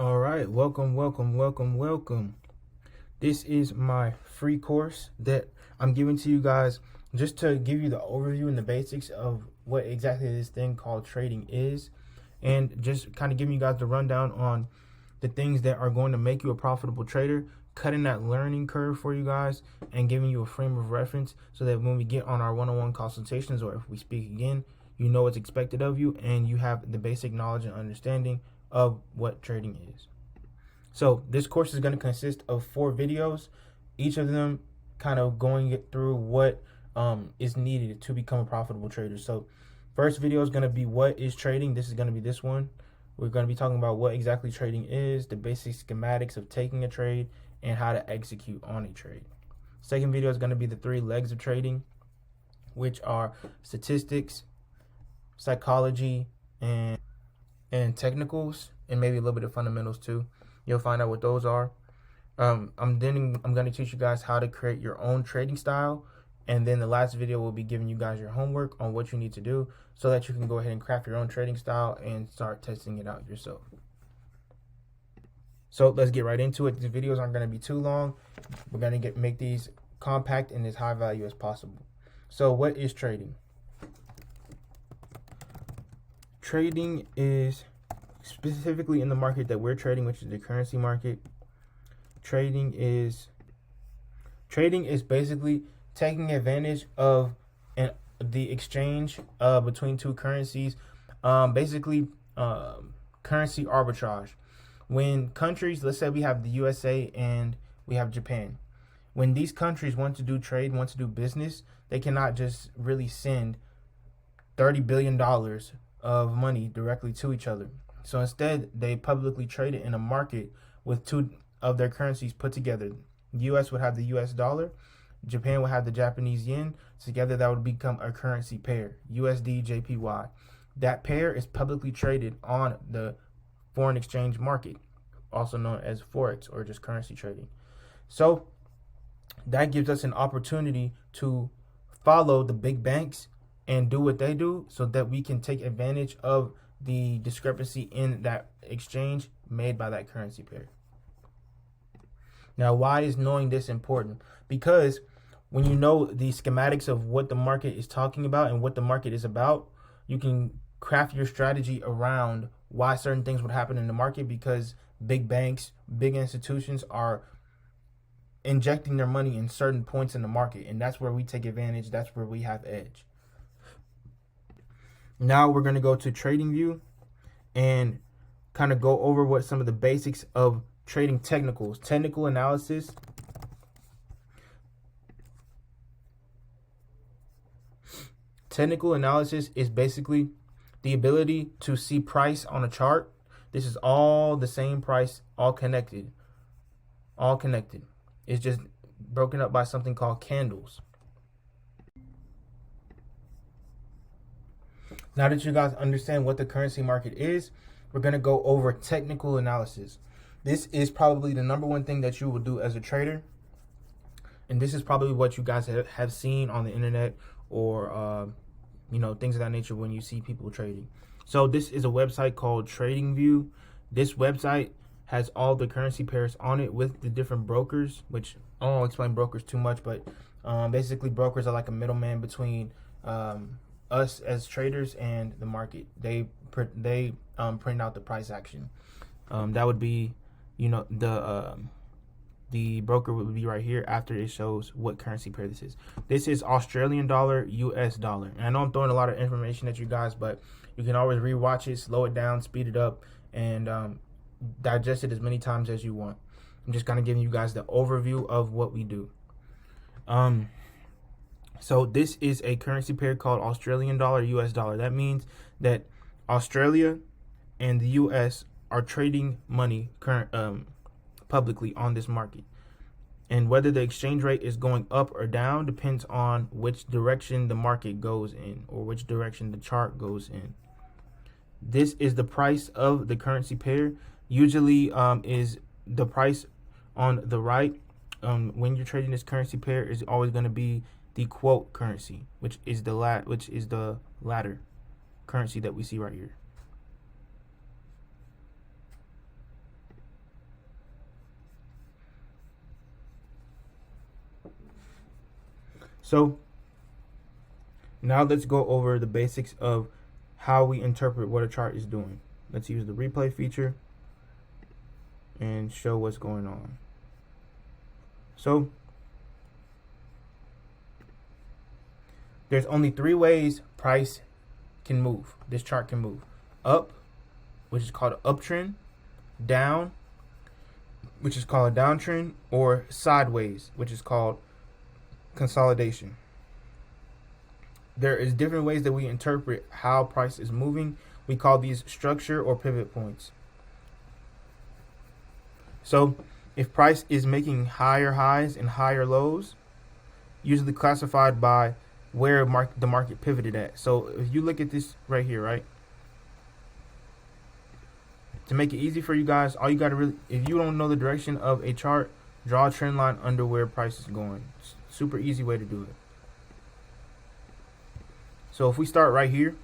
All right, welcome. This is my free course that I'm giving to you guys just to give you the overview and the basics of what exactly this thing called trading is, and just kind of giving you guys the rundown on the things that are going to make you a profitable trader, cutting that learning curve for you guys, and giving you a frame of reference so that when we get on our one-on-one consultations or if we speak again, you know what's expected of you and you have the basic knowledge and understanding of what trading is. So this course is going to consist of 4 videos, each of them kind of going it through what is needed to become a profitable trader. So first video is going to be what is trading. This is going to be this one. We're going to be talking about what exactly trading is, the basic schematics of taking a trade, and how to execute on a trade. Second video is going to be the 3 legs of trading, which are statistics, psychology, and technicals, and maybe a little bit of fundamentals too. You'll find out what those are. I'm going to teach you guys how to create your own trading style, and then the last video will be giving you guys your homework on what you need to do so that you can go ahead and craft your own trading style and start testing it out yourself. So let's get right into it. These videos aren't going to be too long. We're going to make these compact and as high value as possible. So what is trading? Trading is specifically in the market that we're trading, which is the currency market. Trading is basically taking advantage of the exchange between 2 currencies, basically currency arbitrage. When countries, let's say we have the USA and we have Japan, when these countries want to do trade, want to do business, they cannot just really send $30 billion of money directly to each other. So instead, they publicly trade it in a market with 2 of their currencies put together. The US would have the US dollar, Japan would have the Japanese yen. Together, that would become a currency pair, USD JPY. That pair is publicly traded on the foreign exchange market, also known as Forex or just currency trading. So that gives us an opportunity to follow the big banks and do what they do so that we can take advantage of the discrepancy in that exchange made by that currency pair. Now, why is knowing this important? Because when you know the schematics of what the market is talking about and what the market is about, you can craft your strategy around why certain things would happen in the market, because big banks, big institutions are injecting their money in certain points in the market, and that's where we take advantage. That's where we have edge. Now we're going to go to TradingView and kind of go over what some of the basics of trading technicals, technical analysis. Technical analysis is basically the ability to see price on a chart. This is all the same price, all connected. It's just broken up by something called candles. Now that you guys understand what the currency market is, we're going to go over technical analysis. This is probably the number one thing that you will do as a trader. And this is probably what you guys have seen on the internet or, things of that nature when you see people trading. So this is a website called TradingView. This website has all the currency pairs on it with the different brokers, which I won't explain brokers too much, but basically brokers are like a middleman between us as traders and the market. They print out the price action. That would be, the broker would be right here after it shows what currency pair this is. This is Australian dollar, US dollar. And I know I'm throwing a lot of information at you guys, but you can always rewatch it, slow it down, speed it up, and digest it as many times as you want. I'm just kind of giving you guys the overview of what we do. So this is a currency pair called Australian dollar, US dollar. That means that Australia and the US are trading money publicly on this market. And whether the exchange rate is going up or down depends on which direction the market goes in or which direction the chart goes in. This is the price of the currency pair. Usually is the price on the right. When you're trading this currency pair is always going to be the quote currency, which is the latter currency that we see right here. So now let's go over the basics of how we interpret what a chart is doing. Let's use the replay feature and show what's going on. So there's only 3 ways price can move. This chart can move: up, which is called an uptrend; down, which is called a downtrend; or sideways, which is called consolidation. There is different ways that we interpret how price is moving. We call these structure or pivot points. So if price is making higher highs and higher lows, usually classified by where the market pivoted at. So if you look at this right here, right? To make it easy for you guys, all you got to really, if you don't know the direction of a chart, draw a trend line under where price is going. Super easy way to do it. So if we start right here,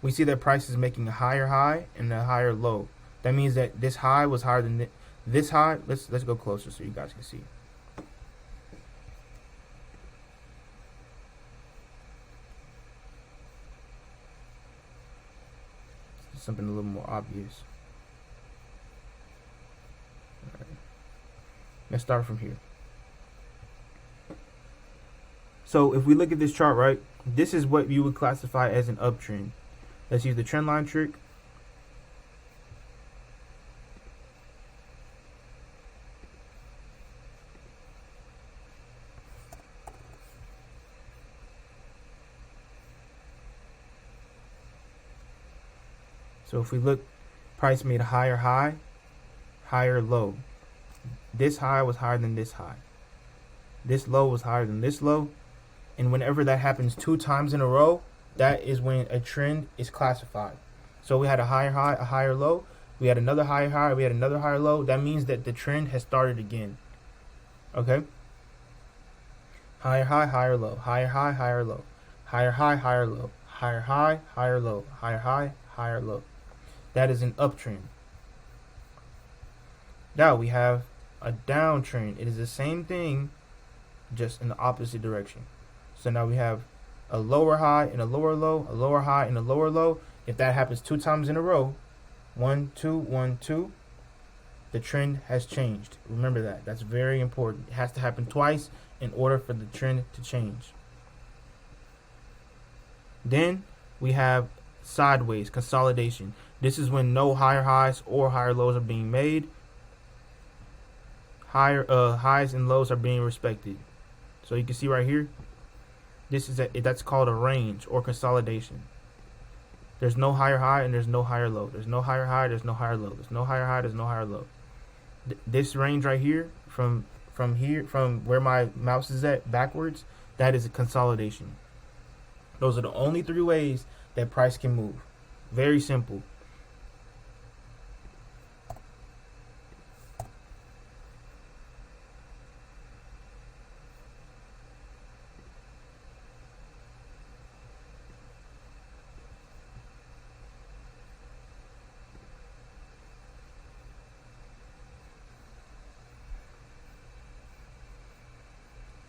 we see that price is making a higher high and a higher low. That means that this high was higher than this high. Let's go closer so you guys can see. Something a little more obvious. All right. Let's start from here. So if we look at this chart, right, this is what you would classify as an uptrend. Let's use the trend line trick. So if we look, price made a higher high, higher low. This high was higher than this high. This low was higher than this low. And whenever that happens 2 times in a row, that is when a trend is classified. So we had a higher high, a higher low. We had another higher high, we had another higher low. That means that the trend has started again. Okay? Higher high, higher low. Higher high, higher low. Higher high, higher low. Higher high, higher low. Higher high, higher low. That is an uptrend. Now we have a downtrend. It is the same thing, just in the opposite direction. So now we have a lower high and a lower low, a lower high and a lower low. If that happens 2 times in a row, 1, 2, 1, 2, the trend has changed. Remember that. That's very important. It has to happen twice in order for the trend to change. Then we have sideways, consolidation. This is when no higher highs or higher lows are being made. Higher highs and lows are being respected. So you can see right here, this is that's called a range or consolidation. There's no higher high and there's no higher low. There's no higher high, there's no higher low. There's no higher high, there's no higher low. This range right here, from where my mouse is at backwards, that is a consolidation. Those are the only 3 ways that price can move. Very simple.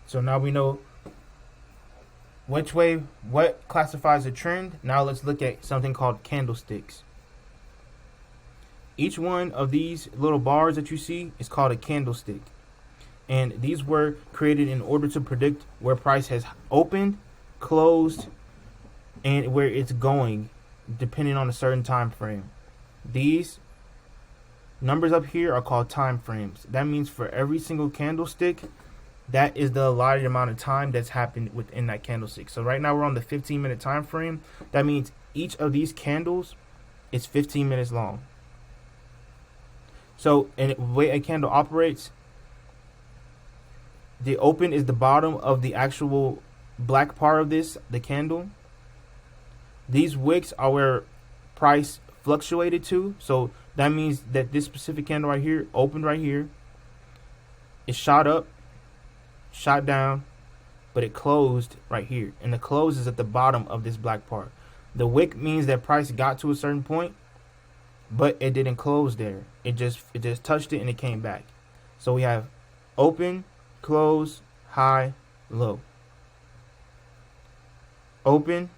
So now we know what classifies a trend. Now let's look at something called candlesticks. Each one of these little bars that you see is called a candlestick. And these were created in order to predict where price has opened, closed, and where it's going, depending on a certain time frame. These numbers up here are called time frames. That means for every single candlestick, that is the allotted amount of time that's happened within that candlestick. So right now we're on the 15-minute time frame. That means each of these candles is 15 minutes long. So, and the way a candle operates, the open is the bottom of the actual black part of the candle. These wicks are where price fluctuated to. So that means that this specific candle right here opened right here. It shot up, shot down, but it closed right here, and the close is at the bottom of this black part. The wick means that price got to a certain point, but it didn't close there. It just touched it and it came back. So we have open, close, high, low. open,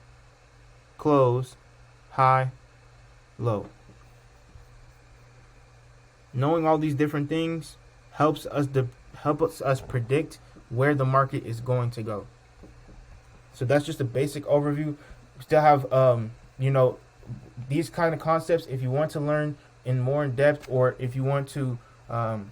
close, high, low. Knowing all these different things helps us predict where the market is going to go. So that's just a basic overview. We still have these kind of concepts. If you want to learn in more in depth, or if you want to kind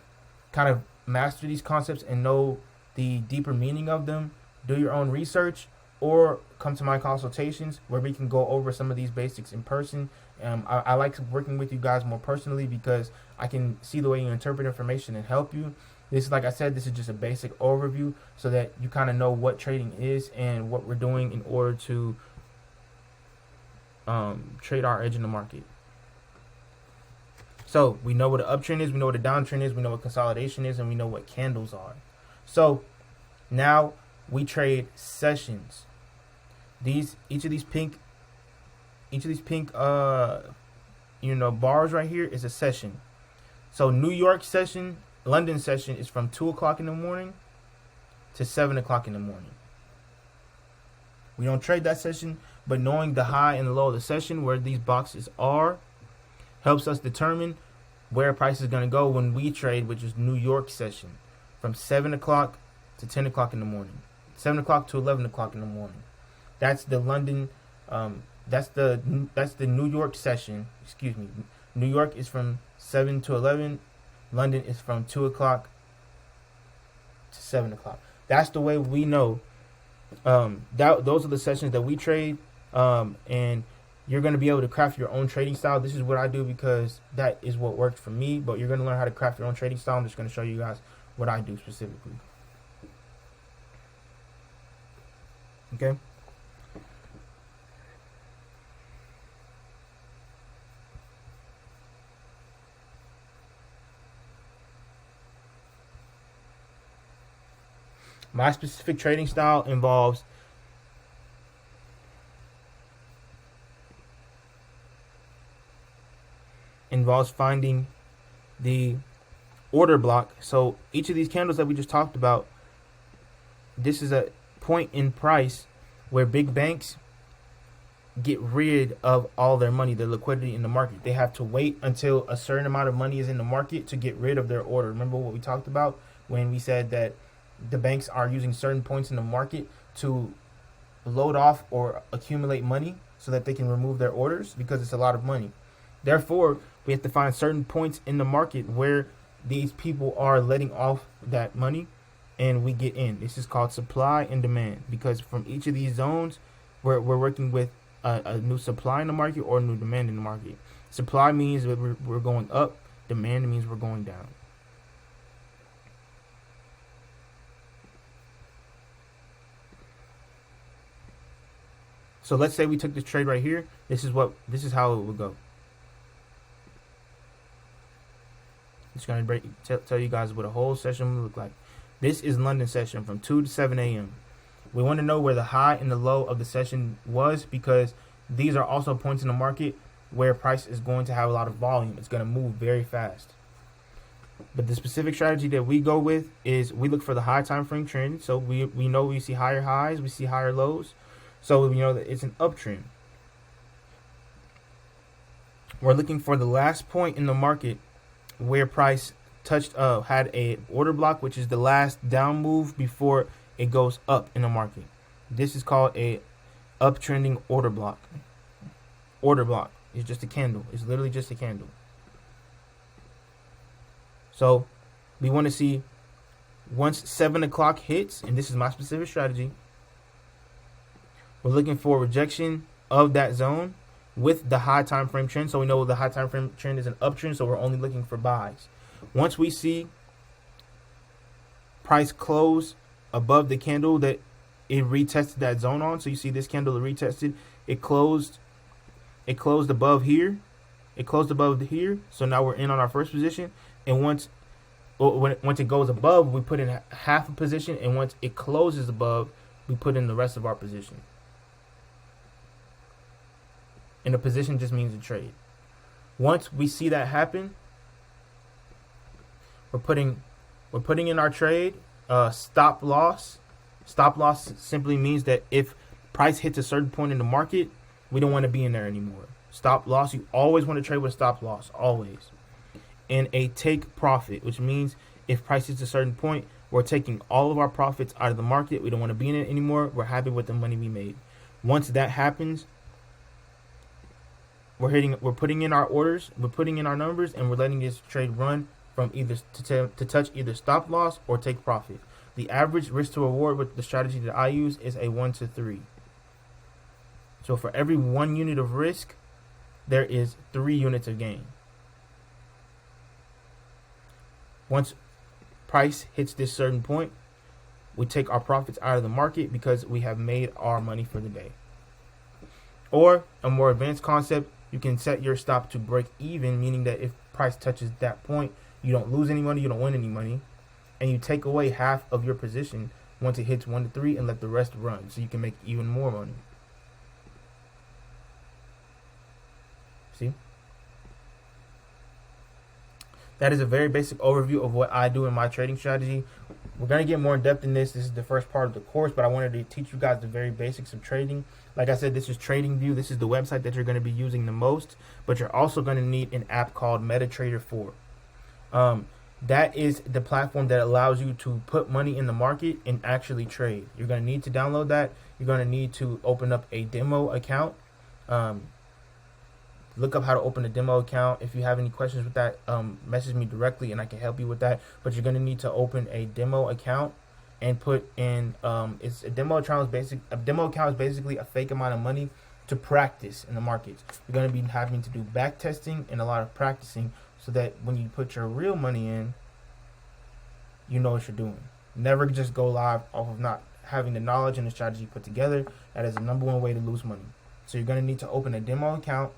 of master these concepts and know the deeper meaning of them, do your own research, or come to my consultations where we can go over some of these basics in person. I like working with you guys more personally because I can see the way you interpret information and help you. This is, like I said, this is just a basic overview so that you kind of know what trading is and what we're doing in order to trade our edge in the market. So we know what an uptrend is, we know what a downtrend is, we know what consolidation is, and we know what candles are. So now we trade sessions. Each of these pink bars right here is a session. So New York session, London session is from 2 o'clock in the morning to 7 o'clock in the morning. We don't trade that session, but knowing the high and the low of the session, where these boxes are, helps us determine where price is going to go when we trade, which is New York session, from 7 o'clock to 10 o'clock in the morning, 7 o'clock to 11 o'clock in the morning. That's the London, that's the New York session. Excuse me. New York is from 7 to 11. London is from 2 o'clock to 7 o'clock. That's the way we know. Those are the sessions that we trade, and you're going to be able to craft your own trading style. This is what I do because that is what worked for me, but you're going to learn how to craft your own trading style. I'm just going to show you guys what I do specifically. Okay. My specific trading style involves finding the order block. So each of these candles that we just talked about, this is a point in price where big banks get rid of all their money, their liquidity in the market. They have to wait until a certain amount of money is in the market to get rid of their order. Remember what we talked about when we said that the banks are using certain points in the market to load off or accumulate money so that they can remove their orders because it's a lot of money. Therefore, we have to find certain points in the market where these people are letting off that money and we get in. This is called supply and demand, because from each of these zones, we're working with a new supply in the market or a new demand in the market. Supply means that we're going up. Demand means we're going down. So let's say we took this trade right here. This is how it would go. It's going to tell you guys what a whole session would look like. This is London session from 2 to 7 a.m. We want to know where the high and the low of the session was, because these are also points in the market where price is going to have a lot of volume. It's going to move very fast. But the specific strategy that we go with is we look for the high time frame trend. So we know we see higher highs, we see higher lows. So we know that it's an uptrend. We're looking for the last point in the market where price touched had a order block, which is the last down move before it goes up in the market. This is called a uptrending order block. Order block is just a candle. It's literally just a candle. So we want to see once 7 o'clock hits, and this is my specific strategy, we're looking for rejection of that zone with the high time frame trend. So we know the high time frame trend is an uptrend, so we're only looking for buys. Once we see price close above the candle that it retested that zone on, so you see this candle retested, it closed above here. It closed above here, so now we're in on our first position. And once it goes above, we put in half a position, and once it closes above, we put in the rest of our position. And a position just means a trade. Once we see that happen, we're putting in our trade stop loss. Stop loss simply means that if price hits a certain point in the market, we don't want to be in there anymore. Stop loss, you always want to trade with a stop loss, always. And a take profit, which means if price hits a certain point, we're taking all of our profits out of the market. We don't want to be in it anymore. We're happy with the money we made. Once that happens, we're putting in our orders, we're putting in our numbers, and we're letting this trade run from either to touch either stop loss or take profit. The average risk to reward with the strategy that I use is a 1 to 3. So for every 1 unit of risk, there is 3 units of gain. Once price hits this certain point, we take our profits out of the market because we have made our money for the day. Or a more advanced concept, you can set your stop to break even, meaning that if price touches that point, you don't lose any money, you don't win any money, and you take away half of your position once it hits 1 to 3 and let the rest run so you can make even more money. See? That is a very basic overview of what I do in my trading strategy. We're going to get more in depth in this. This is the first part of the course, but I wanted to teach you guys the very basics of trading. Like I said, this is TradingView. This is the website that you're going to be using the most, but you're also going to need an app called MetaTrader 4. That is the platform that allows you to put money in the market and actually trade. You're going to need to download that. You're going to need to open up a demo account. Look up how to open a demo account. If you have any questions with that, message me directly and I can help you with that. But you're going to need to open a demo account and put in it's a demo account is basically a fake amount of money to practice in the markets. You're going to be having to do back testing and a lot of practicing so that when you put your real money in, you know what you're doing. Never just go live off of not having the knowledge and the strategy put together. That is the #1 way to lose money. So you're going to need to open a demo account.